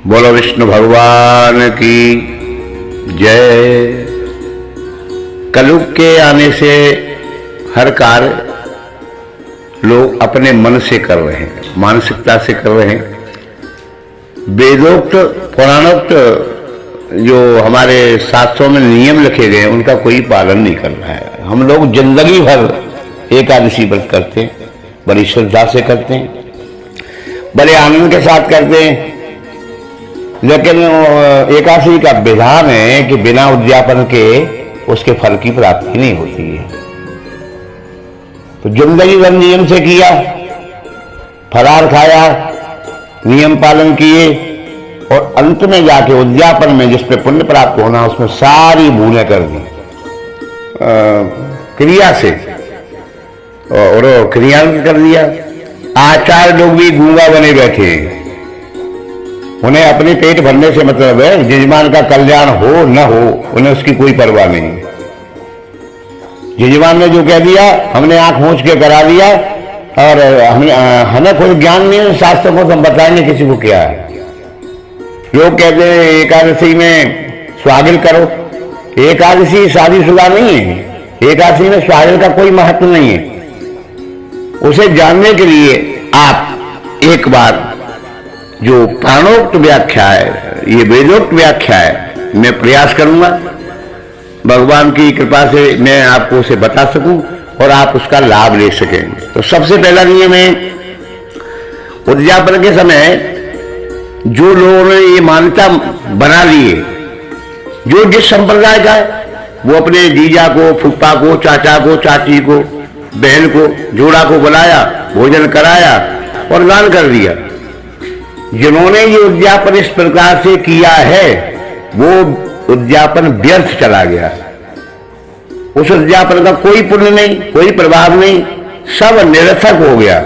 बोलो विष्णु भगवान की जय। कलयुग के आने से हर कार्य लोग अपने मन से कर रहे हैं, मानसिकता से कर रहे हैं। वेदोक्त पुराणोक्त जो हमारे शास्त्रों में नियम लिखे गए हैं उनका कोई पालन नहीं कर रहा है। हम लोग जिंदगी भर एकादशी व्रत करते हैं, बड़ी श्रद्धा से करते हैं, बड़े आनंद के साथ करते हैं, लेकिन एकादशी का विधान है कि बिना उद्यापन के उसके फल की प्राप्ति नहीं होती है। तो जिंदगी भर नियम से किया, फलाहार खाया, नियम पालन किए और अंत में जाके उद्यापन में जिस पे पुण्य प्राप्त होना उसमें सारी भूलें कर दी क्रिया से, और क्रिया कर दिया। आचार्य लोग भी गूंगा बने बैठे हैं, उन्हें अपने पेट भरने से मतलब है, यजमान का कल्याण हो न हो उन्हें उसकी कोई परवाह नहीं। यजमान ने जो कह दिया हमने आंख मूंछ के करा दिया, और हमें कोई ज्ञान नहीं है शास्त्रों को, तो हम बताएंगे किसी को क्या है। लोग कहते हैं एकादशी में स्वागत करो। एकादशी शादीशुदा नहीं है, एकादशी में स्वागत का कोई महत्व नहीं है। उसे जानने के लिए आप एक बार जो प्राणोक्त व्याख्या है, ये वेदोक्त व्याख्या है, मैं प्रयास करूंगा भगवान की कृपा से मैं आपको उसे बता सकूं और आप उसका लाभ ले सकें। तो सबसे पहला नियम है, उद्यापन के समय जो लोगों ने ये मान्यता बना ली है, जो जिस संप्रदाय का है, वो अपने जीजा को, फूफा को, चाचा को, चाची को, बहन को, जोड़ा को बुलाया, भोजन कराया और दान कर दिया। जिन्होंने ये उद्यापन इस प्रकार से किया है वो उद्यापन व्यर्थ चला गया। उस उद्यापन का कोई पुण्य नहीं, कोई प्रभाव नहीं, सब निरर्थक हो गया।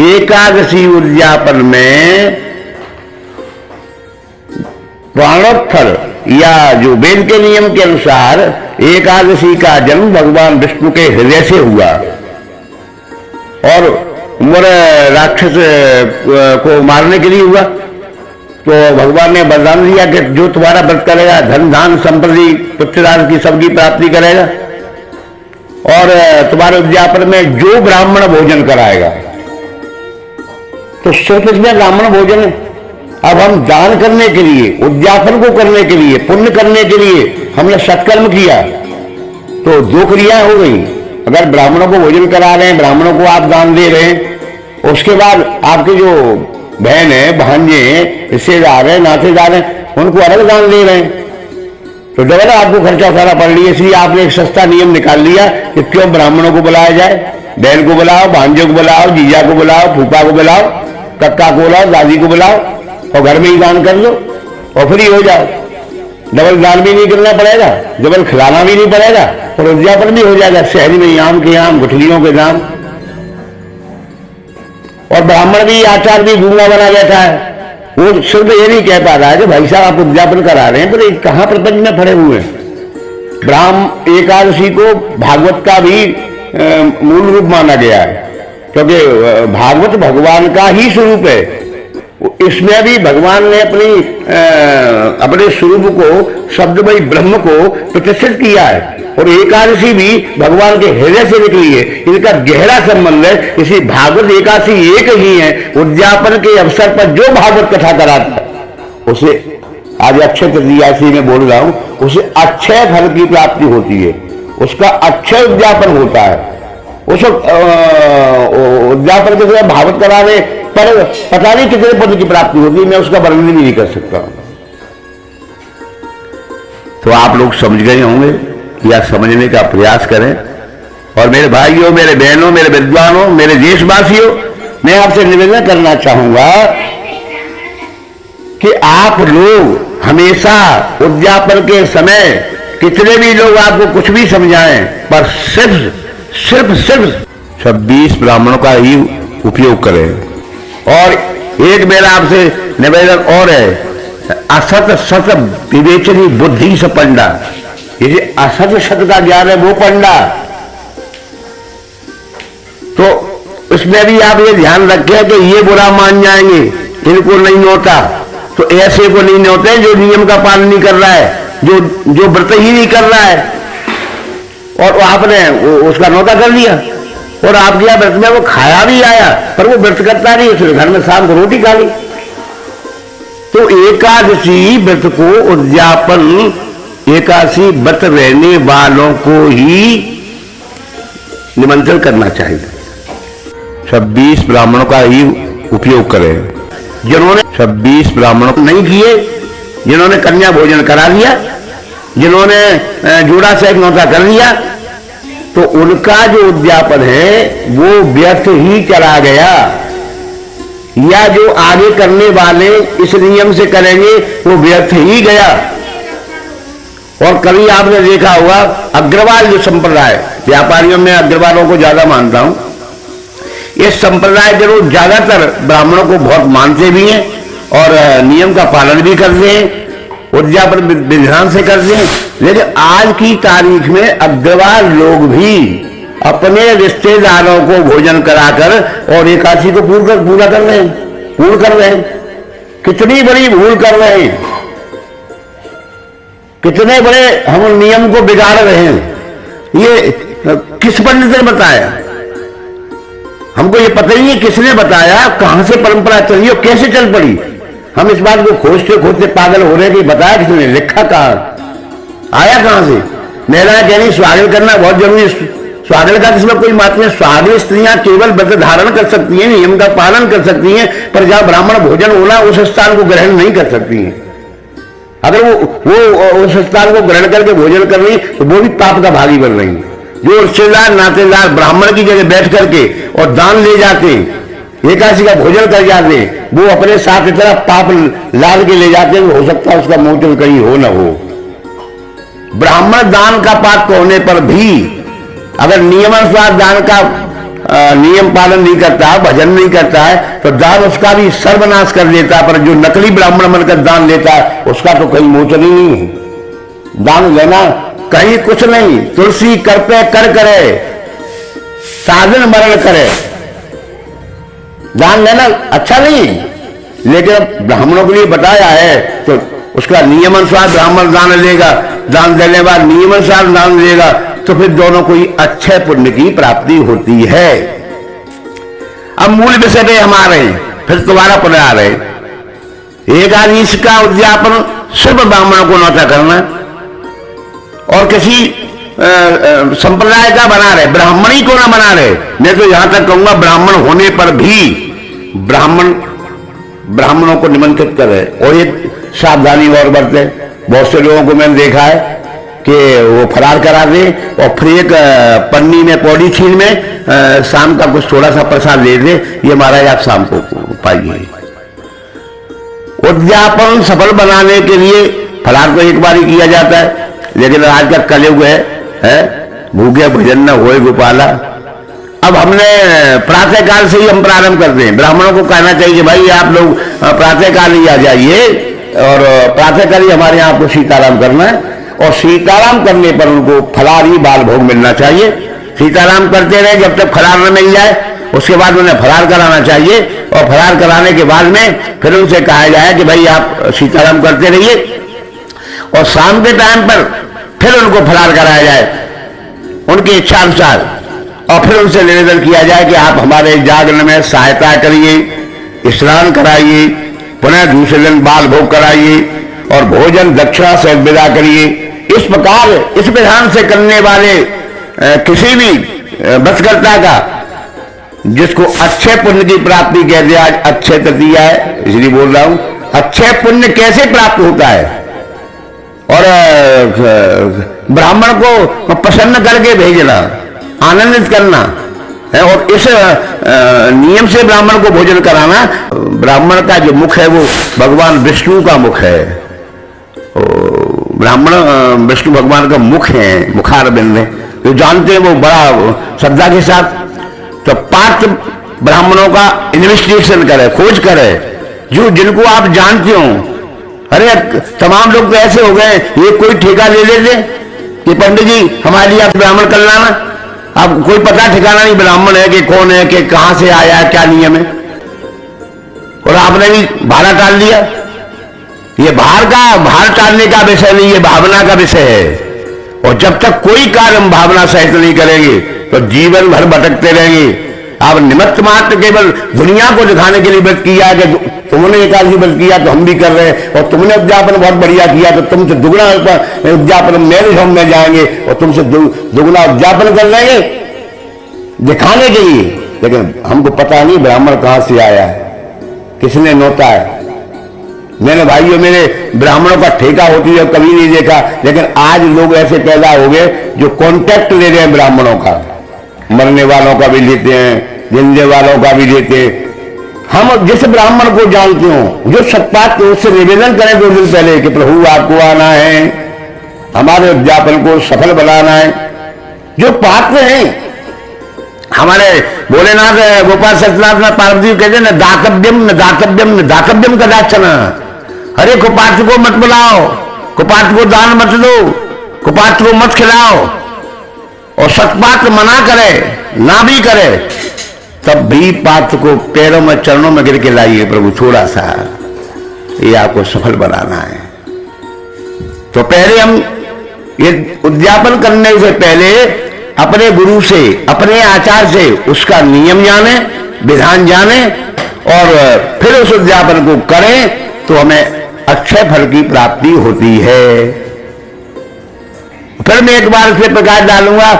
एकादशी उद्यापन में प्राणोत्फल या जो वेद के नियम के अनुसार एकादशी का जन्म भगवान विष्णु के हृदय से हुआ और मोर राक्षस को मारने के लिए हुआ। तो भगवान ने वरदान दिया कि जो तुम्हारा व्रत करेगा धन धान संपत्ति पुत्रदान की सबकी प्राप्ति करेगा, और तुम्हारे उद्यापन में जो ब्राह्मण भोजन कराएगा। तो सिर्फ इसमें ब्राह्मण भोजन है। अब हम दान करने के लिए, उद्यापन को करने के लिए, पुण्य करने के लिए हमने सत्कर्म किया, तो दो क्रियाएं हो गई। अगर ब्राह्मणों को भोजन करा रहे हैं, ब्राह्मणों को आप दान दे रहे हैं, उसके बाद आपके जो बहन है, भांजे हैं, रिश्तेदार हैं, नातेदार हैं, उनको अलग दान दे रहे हैं, तो डबल आपको खर्चा उठाना पड़ रही है। इसलिए आपने एक सस्ता नियम निकाल लिया कि क्यों ब्राह्मणों को बुलाया जाए, बहन को बुलाओ, भांजे को बुलाओ, जीजा को बुलाओ, फूफा को बुलाओ, कक्का को बुलाओ, दादी को बुलाओ और घर में ही दान कर लो और फ्री हो जाओ। डबल दान भी नहीं करना पड़ेगा, डबल खिलाना भी नहीं पड़ेगा और उद्यापन भी हो जाएगा। शहर में आम के आम, गुठलियों के दाम। और ब्राह्मण भी, आचार्य भी गूंगा बना बैठा है। वो सिर्फ ये नहीं कह पा रहा है कि भाई साहब आप उद्यापन करा रहे हैं, तो कहां प्रपंच में पड़े हुए हैं। ब्राह्म एकादशी को भागवत का भी मूल रूप माना गया है, क्योंकि भागवत भगवान का ही स्वरूप है। इसमें भी भगवान ने अपने स्वरूप को, शब्दमयी ब्रह्म को प्रतिष्ठित किया है। और एकादशी भी भगवान के हृदय से निकली है, इनका गहरा संबंध है। इसी भागवत एकादशी एक ही है। उद्यापन के अवसर पर जो भागवत कथा कराता है उसे, आज अक्षय तृतीयाशी में बोल रहा हूं, उसे अक्षय फल की प्राप्ति होती है, उसका अक्षय उद्यापन होता है। उस उद्यापन के समय भागवत कराने पर पता नहीं कितने पुण्य की प्राप्ति होगी, मैं उसका वर्णन भी नहीं कर सकता। तो आप लोग समझ गए होंगे या समझने का प्रयास करें। और मेरे भाइयों, मेरे बहनों, मेरे विद्वानों, मेरे देशवासियों, मैं आपसे निवेदन करना चाहूंगा कि आप लोग हमेशा उद्यापन के समय कितने भी लोग आपको कुछ भी समझाएं, पर सिर्फ 26 ब्राह्मणों का ही उपयोग करें। और एक मेरा आपसे निवेदन और है, असत सत विवेचनी बुद्धि से पंडा। ये असत सत का ज्ञान है वो पंडा। तो इसमें भी आप ये ध्यान रखें कि ये बुरा मान जाएंगे, इनको नहीं होता। तो ऐसे को नहीं होते जो नियम का पालन नहीं कर रहा है, जो व्रत ही नहीं कर रहा है, और आपने उसका न्योता कर लिया और आपके यहाँ व्रत में वो खाया भी आया, पर वो व्रत करता नहीं, उसने घर में शाम को रोटी खा ली। तो एकादशी व्रत को उद्यापन एकादशी व्रत रहने वालों को ही निमंत्रण करना चाहिए। 26 ब्राह्मणों का ही उपयोग करें। जिन्होंने 26 ब्राह्मणों नहीं किए, जिन्होंने कन्या भोजन करा लिया, जिन्होंने जोड़ा से न्योता कर लिया, तो उनका जो उद्यापन है वो व्यर्थ ही चला गया, या जो आगे करने वाले इस नियम से करेंगे वो व्यर्थ ही गया। और कभी आपने देखा होगा अग्रवाल जो संप्रदाय, व्यापारियों में अग्रवालों को ज्यादा मानता हूं, ये संप्रदाय के लोग ज्यादातर ब्राह्मणों को बहुत मानते भी हैं और नियम का पालन भी करते हैं, उद्यापन विधान से करते हैं। लेकिन आज की तारीख में अग्रवाल लोग भी अपने रिश्तेदारों को भोजन कराकर और एकादशी को पूरा कर रहे हैं। कितनी बड़ी भूल कर रहे हैं, कितने बड़े हम नियम को बिगाड़ रहे हैं। ये किस पंडित ने बताया? हमको ये पता ही है किसने बताया, कहां से परंपरा चली और कैसे चल पड़ी। हम इस बात को खोजते खोजते पागल हो रहे हैं कि बताया किसने, लिखा कहां, आया कहां से। महिला कहनी स्वागत करना बहुत जरूरी, स्वागत का इसमें कोई बात नहीं। स्वागत स्त्रियां केवल व्रत धारण कर सकती हैं, नियम का पालन कर सकती हैं, पर जहां ब्राह्मण भोजन होना उस स्थान को ग्रहण नहीं कर सकती हैं। अगर वो उस स्थान को ग्रहण करके भोजन कर रही तो वो भी पाप का भागी बन रही। जो रिश्तेदार नातेदार ब्राह्मण की जगह बैठ करके और दान ले जाते, एकादशी का भोजन कर जाते, वो अपने साथ इतना पाप लाद के ले जाते, हो सकता है उसका मोचन कहीं हो न हो। ब्राह्मण दान का पात्र होने पर भी अगर नियमानुसार दान का नियम पालन नहीं करता, भजन नहीं करता है, तो दान उसका भी सर्वनाश कर देता है। पर जो नकली ब्राह्मण बनकर दान लेता है उसका तो कहीं मोचन ही नहीं है। दान लेना कहीं कुछ नहीं, तुलसी कर पे कर करे, साधन मरण करे, दान लेना अच्छा नहीं। लेकिन ब्राह्मणों के लिए बताया है तो उसका नियमानुसार ब्राह्मण दान लेगा, दान देने बाद नियमानुसार दान देगा, तो फिर दोनों को ही अच्छे पुण्य की प्राप्ति होती है। अब मूल विषय पे हम आ रहे हैं, फिर दोबारा पुनः आ रहे हैं। एकादशी का उद्यापन सिर्फ ब्राह्मणों को न्योता करना और किसी संप्रदाय का बना रहे, ब्राह्मणी को ना बना रहे। मैं तो यहां तक कहूंगा ब्राह्मण होने पर भी ब्राह्मणों को निमंत्रित करे और एक सावधानी और बरते। बहुत से लोगों को मैंने देखा है कि वो फरार करा दे और फिर एक पन्नी में पॉलीथीन में शाम का कुछ थोड़ा सा प्रसाद दे दे, ये महाराज आप शाम को पाइए। उद्यापन सफल बनाने के लिए फरार तो एक बार ही किया जाता है, लेकिन आज का कलयुग है भूखे भजन न होए गोपाला। अब हमने प्रातःकाल से ही हम प्रारंभ करते हैं। ब्राह्मणों को कहना चाहिए भाई आप लोग प्रातःकाल ही आ जाइए और प्रातःकाल ही हमारे यहाँ आपको सीताराम करना है, और सीताराम करने पर उनको फलार ही बाल भोग मिलना चाहिए। सीताराम करते रहे जब तक फलार न मिल जाए, उसके बाद उन्हें फरार कराना चाहिए, और फरार कराने के बाद में फिर उनसे कहा जाए कि भाई आप सीताराम करते रहिए, और शाम के टाइम पर फिर उनको फरार कराया जाए उनकी इच्छा अनुसार, और फिर उनसे निवेदन किया जाए कि आप हमारे जागरण में सहायता करिए, स्नान कराइए, पुनः दूसरे दिन बाल भोग कराइए और भोजन दक्षिणा से विदा करिए। इस प्रकार इस विधान से करने वाले किसी भी व्रतकर्ता का, जिसको अच्छे पुण्य की प्राप्ति कहते हैं, आज अच्छे तृतीया है इसलिए बोल रहा हूं, अच्छे पुण्य कैसे प्राप्त होता है, और ब्राह्मण को प्रसन्न करके भेजना, आनंदित करना है, और इस नियम से ब्राह्मण को भोजन कराना। ब्राह्मण का जो मुख है वो भगवान विष्णु का मुख है, ब्राह्मण विष्णु भगवान का मुख है, मुखारबिंद है, जो जानते हैं वो बड़ा श्रद्धा के साथ। तो पात्र ब्राह्मणों का इन्वेस्टिगेशन करे, खोज करे, जो जिनको आप जानते हो। अरे तमाम लोग तो ऐसे हो गए, ये कोई ठेका ले लेते कि पंडित जी हमारे लिए आप ब्राह्मण कर लाना, अब कोई पता ठिकाना नहीं ब्राह्मण है कि कौन है, कि कहां से आया है, क्या नियम है, और आपने भी भाड़ा टाल दिया। ये भार टालने का विषय नहीं, ये भावना का विषय है। और जब तक कोई कार्य हम भावना सहित नहीं करेंगे तो जीवन भर भटकते रहेंगे। आप निमित्त मात्र केवल दुनिया को दिखाने के लिए व्रत किया कि तुमने एकादशी व्रत किया तो हम भी कर रहे हैं, और तुमने उद्यापन बहुत बढ़िया किया तो तुमसे दुगना उद्यापन मेरे होम में जाएंगे और तुमसे दुगना उद्यापन कर लेंगे दिखाने के लिए। लेकिन हमको पता नहीं ब्राह्मण कहां से आया है, किसने नोता है। मैंने भाइयों मेरे ब्राह्मणों का ठेका होती है कभी नहीं देखा, लेकिन आज लोग ऐसे पैदा हो गए जो कॉन्ट्रैक्ट ले रहे हैं ब्राह्मणों का, मरने वालों का भी लेते हैं, जिंदे वालों का भी लेते हैं। हम जिस ब्राह्मण को जानते हो जो सत्पात उससे निवेदन करें 2 दिन पहले कि प्रभु आपको आना है, हमारे उद्यापन को सफल बनाना है। जो पात्र हैं हमारे भोलेनाथ गोपाल सत्यनाथ में पार्वती कहते न दातव्यम न दातव्यम न दातव्यम कदाचन। अरे कुपात्र को मत बुलाओ, कुपात्र को दान मत दो, कुपात्र को मत खिलाओ। और सत्पात्र मना करे ना भी करे तब भी पात्र को पैरों में चरणों में गिर के लाइए, प्रभु थोड़ा सा ये आपको सफल बनाना है। तो पहले हम ये उद्यापन करने से पहले अपने गुरु से अपने आचार्य से उसका नियम जाने, विधान जाने और फिर उस उद्यापन को करें तो हमें अक्षय फल की प्राप्ति होती है। फिर मैं एक बार फिर प्रकाश डालूंगा,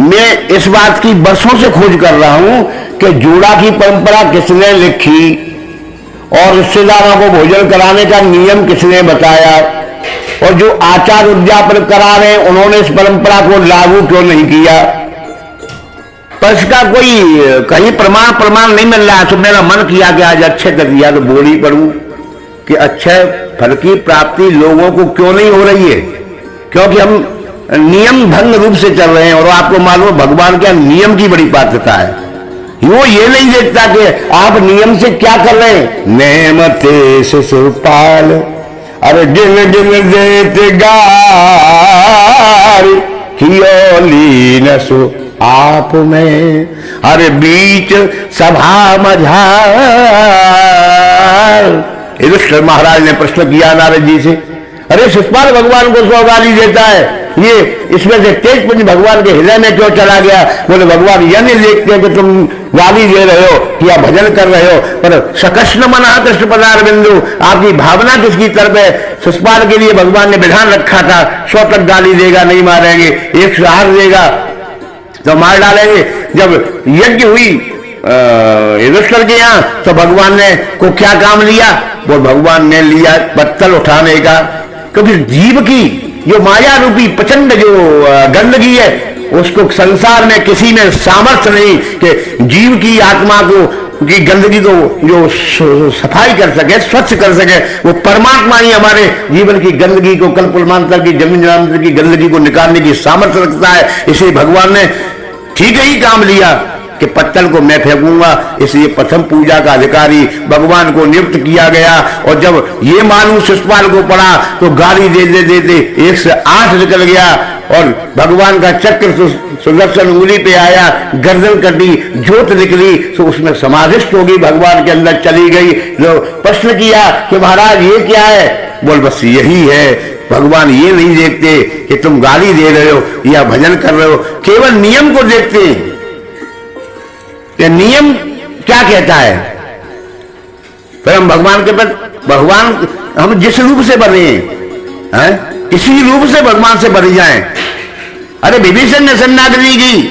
मैं इस बात की वर्षों से खोज कर रहा हूं कि जोड़ा की परंपरा किसने लिखी और रिश्तेदारों को भोजन कराने का नियम किसने बताया, और जो आचार उद्यापन करा रहे हैं उन्होंने इस परंपरा को लागू क्यों नहीं किया। पर इसका कोई कहीं प्रमाण नहीं मिल रहा। तो मेरा मन किया कि आज अच्छे कर दिया तो बोल ही पड़ूं कि अक्षय फल की प्राप्ति लोगों को क्यों नहीं हो रही है, क्योंकि हम नियम भंग रूप से चल रहे हैं। और आपको मालूम भगवान के नियम की बड़ी पात्रता है, वो ये नहीं देखता कि आप नियम से क्या कर रहे हैं। नेमते शिशुपाल अरे जिन जिन देते गार हियोली न सो आप में अरे बीच सभा मझार। युधिष्ठिर महाराज ने प्रश्न किया नारद जी से, अरे शिशुपाल भगवान को 100 गाली देता है, ये इसमें से तेज पुंज भगवान के हृदय में क्यों चला गया। बोले भगवान यह नहीं देखते कि तुम गाली दे रहे हो कि आप भजन कर रहे हो, पर सकृष्ण मना कृष्ण पदार बिंदु, आपकी भावना किसकी तरफ है। शिशुपाल के लिए भगवान ने विधान रखा था 100 तक गाली देगा नहीं मारेंगे, 108 देगा तो मार डालेंगे। जब यज्ञ हुई युधिष्ठिर के यहाँ तो भगवान ने को क्या काम लिया, वो भगवान ने लिया पत्तल उठाने का, क्योंकि जीव की जो माया रूपी प्रचंड जो गंदगी है उसको संसार में किसी में सामर्थ्य नहीं कि जीव की आत्मा को की गंदगी को जो सफाई कर सके, स्वच्छ कर सके। वो परमात्मा ही हमारे जीवन की गंदगी को, कल्पमांतर की जमीन जनांतर की गंदगी को निकालने की सामर्थ्य रखता है। इसलिए भगवान ने ठीक ही काम लिया कि पत्तल को मैं फेंकूंगा, इसलिए प्रथम पूजा का अधिकारी भगवान को नियुक्त किया गया। और जब ये मालूम शिशुपाल को पड़ा तो गाली देते देते 108 निकल गया और भगवान का चक्र सुदर्शन उंगली पे आया, गर्दन कटी, ज्योत निकली तो उसमें समाधिष्ट होगी, भगवान के अंदर चली गई। जो प्रश्न किया कि महाराज ये क्या है, बोल बस यही है। भगवान ये नहीं देखते कि तुम गाली दे रहे हो या भजन कर रहे हो, केवल नियम को देखते हैं कि नियम क्या कहता है। फिर हम भगवान के प्रति, भगवान हम जिस रूप से बने हैं किसी रूप से भगवान से बन जाएं। अरे विभीषण ने शरणागति की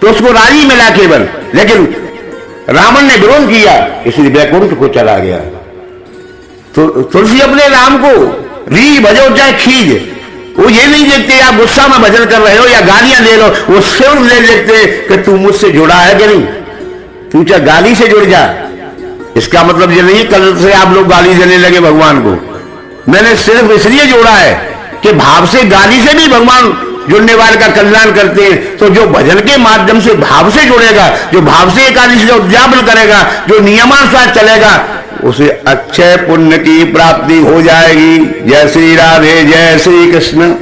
तो उसको राजी मिला केवल, लेकिन रावण ने विरोध किया इसलिए वैकुंठ को चला गया। तो तुलसी अपने राम को री भजो चाहे खीज, वो ये नहीं देखते आप गुस्सा में भजन कर रहे हो या गालियां दे लो, वो सिर्फ ले देखते कि तू मुझसे जुड़ा है कि नहीं, तू चाहे गाली से जुड़ जा। इसका मतलब ये नहीं कल से आप लोग गाली देने लगे भगवान को। मैंने सिर्फ इसलिए जोड़ा है कि भाव से, गाली से भी भगवान जुड़ने वाले का कल्याण करते हैं। तो जो भजन के माध्यम से भाव से जुड़ेगा, जो भाव से एकादशी का उद्यापन करेगा, जो नियमानुसार चलेगा, उसे अक्षय पुण्य की प्राप्ति हो जाएगी। जय श्री राधे, जय श्री कृष्ण।